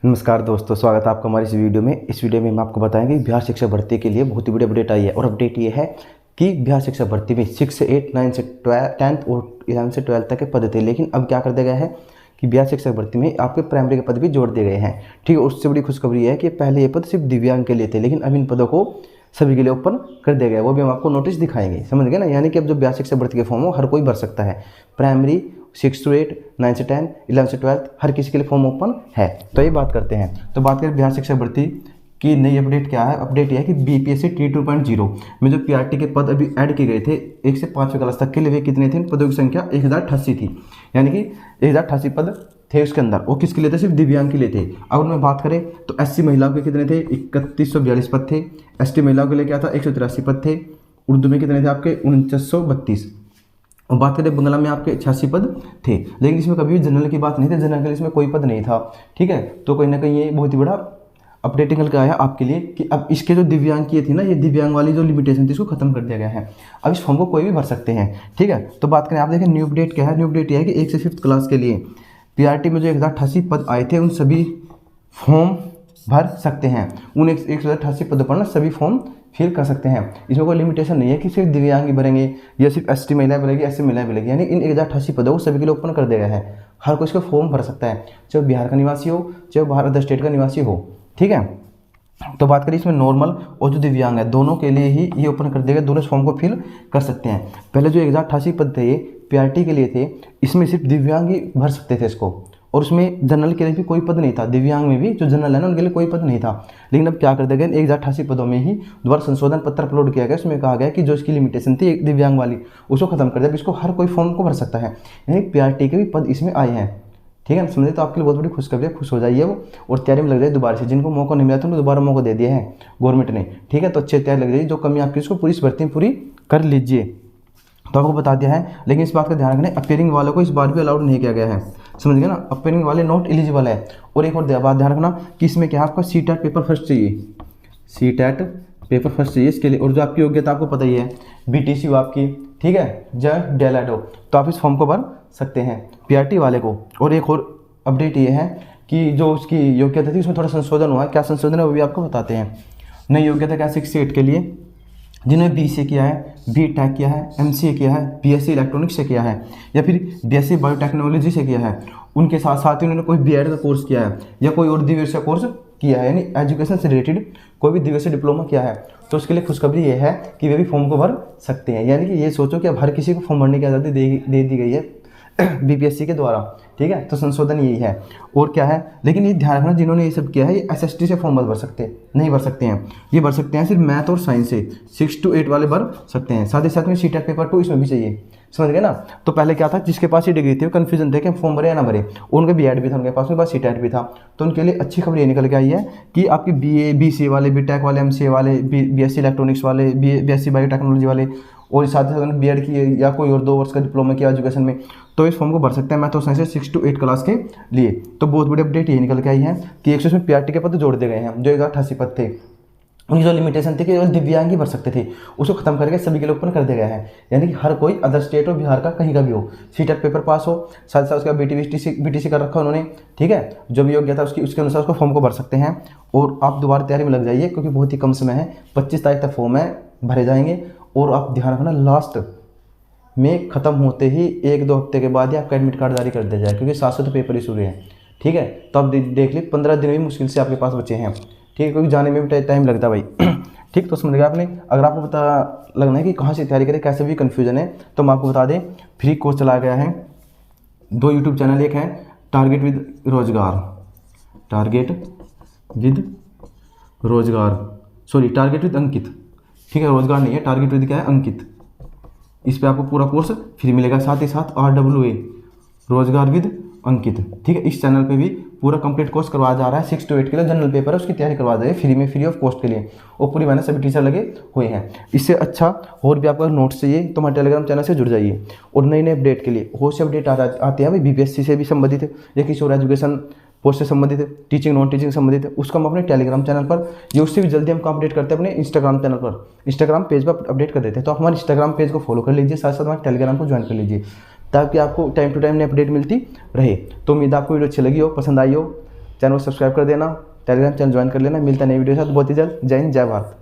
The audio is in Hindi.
नमस्कार दोस्तों, स्वागत है आपका हमारी इस वीडियो में। इस वीडियो में हम आपको बताएंगे कि बिहार शिक्षक भर्ती के लिए बहुत ही बड़ी अपडेट आई है। और अपडेट ये है कि बिहार शिक्षक भर्ती में 6 से 8, 9 से 10th और 11 से 12 तक के पद थे, लेकिन अब क्या कर दिया गया है कि बिहार शिक्षक भर्ती में आपके प्राइमरी के पद भी जोड़ दिए गए हैं। ठीक है, उससे बड़ी खुशखबरी है कि पहले ये पद सिर्फ दिव्यांग के लिए थे, लेकिन अब इन पदों को सभी के लिए ओपन कर दिया गया है। वो भी हम आपको नोटिस दिखाएंगे, समझ गए ना। यानी कि अब जो बिहार शिक्षक भर्ती के फॉर्म हो हर कोई भर सकता है। प्राइमरी 6 से 8, 9 से 10, 11 से 12 हर किसी के लिए फॉर्म ओपन है। तो ये बात करते हैं। तो बात करें बिहार शिक्षक भर्ती की नई अपडेट क्या है। अपडेट यह है कि बीपीएससी T2.0 में जो पीआरटी के पद अभी ऐड किए गए थे 1 से 5वीं क्लास तक के लिए, वे कितने थे? इन पदों की संख्या 1088 थी। यानी कि 1088 पद थे उसके अंदर। वो किसके लिए थे? सिर्फ दिव्यांग के लिए थे। अब उनमें बात करें तो एससी महिलाओं के कितने थे? 3142 पद थे। एसटी महिलाओं के लिए क्या था? 183 पद थे। उर्दू में कितने थे आपके? 4932। और बात करें बंगला में आपके 86 पद थे। लेकिन इसमें कभी भी जनरल की बात नहीं थी, जनरल के लिए इसमें कोई पद नहीं था। ठीक है, तो कहीं ना कहीं ये बहुत ही बड़ा अपडेट निकल के आया आपके लिए कि अब इसके जो दिव्यांग किए थी ना, ये दिव्यांग वाली जो लिमिटेशन थी इसको खत्म कर दिया गया है। अब इस फॉर्म को कोई भी भर सकते हैं। ठीक है, तो बात करें, आप देखें न्यू अपडेट क्या है। न्यू अपडेट यह है कि 1 से 5th क्लास के लिए पीआरटी में जो 1088 पद आए थे उन सभी फॉर्म भर सकते हैं। उन 188 पदों पर ना सभी फॉर्म फिल कर सकते हैं। इसमें कोई लिमिटेशन नहीं है कि सिर्फ दिव्यांग ही भरेंगे या सिर्फ एसटी महिलाएं भरेगी, एससी महिलाएं भरेगी। यानी इन 1088 पदों को सभी के लिए ओपन कर दिया गया है। हर कोई इसका फॉर्म भर सकता है, चाहे बिहार का निवासी हो चाहे बाहर अदर स्टेट का निवासी हो। ठीक है, तो बात करें इसमें नॉर्मल और जो दिव्यांग है दोनों के लिए ही ये ओपन कर दिया गया। दोनों इस फॉर्म को फिल कर सकते हैं। पहले जो 1088 पद थे ये पीआरटी के लिए थे, इसमें सिर्फ दिव्यांग ही भर सकते थे इसको। और उसमें जनरल के लिए भी कोई पद नहीं था। दिव्यांग में भी जो जनरल है ना उनके लिए कोई पद नहीं था। लेकिन अब क्या कर दिया गया, 1088 पदों में ही दोबारा संशोधन पत्र अपलोड किया गया। उसमें कहा गया कि जो इसकी लिमिटेशन थी दिव्यांग वाली उसको खत्म कर दिया। इसको हर कोई फॉर्म को भर सकता है। यानी पीआरटी के भी पद इसमें आए हैं। ठीक है, समझे? तो आपके लिए बहुत बड़ी खुशखबरी है, खुश हो जाइए वो। और तैयारी में लग जाए दोबारा से। जिनको मौका नहीं मिला था उनको दोबारा मौका दे दिया है गवर्नमेंट ने। ठीक है, तो अच्छे तैयारी लग जाइए। जो कमी आपकी उसको पूरी भर्ती में पूरी कर लीजिए। तो आपको बता दिया है, लेकिन इस बात का ध्यान रखना, अपेयरिंग वालों को इस बार भी अलाउड नहीं किया गया है। समझ गए ना, अपेयरिंग वाले नॉट एलिजिबल है। और एक और बात ध्यान रखना कि इसमें क्या है, आपका सीटेट पेपर फर्स्ट चाहिए। सीटेट पेपर फर्स्ट चाहिए इसके लिए। और जो आपकी योग्यता आपको पता ही है, बीटीसी हो आपकी, ठीक है, जब डेलाइट हो, तो आप इस फॉर्म को भर सकते हैं पीआरटी वाले को। और एक और अपडेट ये है कि जो उसकी योग्यता थी उसमें थोड़ा संशोधन हुआ है। क्या संशोधन है वो भी आपको बताते हैं। नई योग्यता क्या? 6 से 8 के लिए जिन्होंने बीसीए किया है, बीटेक किया है, एमसीए किया है, बीएससी इलेक्ट्रॉनिक्स से किया है या फिर बीएससी बायोटेक्नोलॉजी से किया है, उनके साथ साथ ही उन्होंने कोई बीएड का कोर्स किया है या कोई और दिव्य कोर्स किया है, यानी एजुकेशन से रिलेटेड कोई भी दिव्य डिप्लोमा किया है, तो उसके लिए खुशखबरी ये है कि वे भी फॉर्म को भर सकते हैं। यानी कि ये सोचो कि अब हर किसी को फॉर्म भरने की आज़ादी दे दी गई है बीपीएससी के द्वारा। ठीक है, तो संशोधन यही है। और क्या है, लेकिन ये ध्यान रखना जिन्होंने ये सब किया है ये एसएसटी से फॉर्म भर सकते नहीं भर सकते हैं। ये भर सकते हैं सिर्फ मैथ और साइंस से। 6 to 8 वाले भर सकते हैं। साथ ही साथ में सीटेट पेपर 2 इसमें भी चाहिए। समझ गए ना। तो पहले क्या था, जिसके पास ये डिग्री थी वो कन्फ्यूजन थे कि फॉर्म भरे या ना भरे। उनके बीएड भी था, उनके पास सीटेट भी था। तो उनके लिए अच्छी खबर ये निकल के आई है कि आपकी बीए, बीसीए वाले, बीटेक वाले, एमसीए वाले, बीएससी इलेक्ट्रॉनिक्स वाले, बीएससी बायोटेक्नोलॉजी वाले और साथ ही साथ बीएड की या कोई और 2 वर्ष का डिप्लोमा किया एजुकेशन में, तो इस फॉर्म को भर सकते हैं मैथ और साइंस से 6 to 8 क्लास के लिए। तो बहुत बड़ी अपडेट यही निकल के आई है कि 100 में पीआरटी के पद जोड़ दिए गए हैं। जो 1088 पद थे उनकी जो लिमिटेशन थी कि केवल दिव्यांग ही भर सकते थे, उसको खत्म करके सभी के लिए ओपन कर दिया गया है। यानी कि हर कोई अदर स्टेट और बिहार का कहीं का भी हो, सीटेट पेपर पास हो, साथ साथ उसका बीटीसी कर रखा उन्होंने। ठीक है, जो भी योग्यता उसके अनुसार उसको फॉर्म को भर सकते हैं। और आप दोबारा तैयारी में लग जाइए क्योंकि बहुत ही कम समय है। 25 तारीख तक फॉर्म है, भरे जाएंगे। और आप ध्यान रखना लास्ट में ख़त्म होते ही 1-2 हफ्ते के बाद ही आपका एडमिट कार्ड जारी कर दिया जाए, क्योंकि 700 तो पेपर ही शुरू हैं। ठीक है, तो आप देख लीजिए 15 दिन भी मुश्किल से आपके पास बचे हैं। ठीक है, क्योंकि जाने में भी टाइम लगता है भाई। ठीक, तो समझ गया आपने। अगर आपको पता लगना है कि कहाँ से तैयारी करें, कैसे भी कन्फ्यूजन है, तो हम आपको बता दें फ्री कोर्स चलाया गया है। 2 यूट्यूब चैनल, एक है टारगेट विद रोजगार, टारगेट विद अंकित। ठीक है, रोजगार नहीं है, टारगेट विद क्या है? अंकित। इस पे आपको पूरा कोर्स फ्री मिलेगा। साथ ही साथ RWA रोजगार विद अंकित। ठीक है, इस चैनल पे भी पूरा कंप्लीट कोर्स करवाया जा रहा है। 6 to 8 के लिए जनरल पेपर है, उसकी तैयारी करवा जाए फ्री में, फ्री ऑफ कॉस्ट के लिए। और पूरी मेहनत सभी टीचर लगे हुए हैं। इससे अच्छा और भी आपका नोट्स चाहिए तो हमारे टेलीग्राम चैनल से जुड़ जाइए। और नई नई अपडेट के लिए बहुत से अपडेट आते हैं भाई, बीपीएससी से भी संबंधित है या किसी और एजुकेशन पोस्ट से संबंधित है, टीचिंग नॉन टीचिंग संबंधित है, उसको हम अपने टेलीग्राम चैनल पर या उससे भी जल्दी हम अपडेट करते हैं अपने इंस्टाग्राम चैनल पर, इंस्टाग्राम पेज पर अपडेट कर देते हैं। तो आप हमारे इंस्टाग्राम पेज को फॉलो कर लीजिए, साथ साथ हमारे टेलीग्राम को ज्वाइन कर लीजिए ताकि आपको टाइम टू टाइम अपडेट मिलती रहे। तो उम्मीद आपको वीडियो अच्छी लगी हो, पसंद आई हो। चैनल को सब्सक्राइब कर देना, टेलीग्राम चैनल ज्वाइन कर लेना। मिलता है नई वीडियो के साथ बहुत ही जल्द। जय हिंद, जय भारत।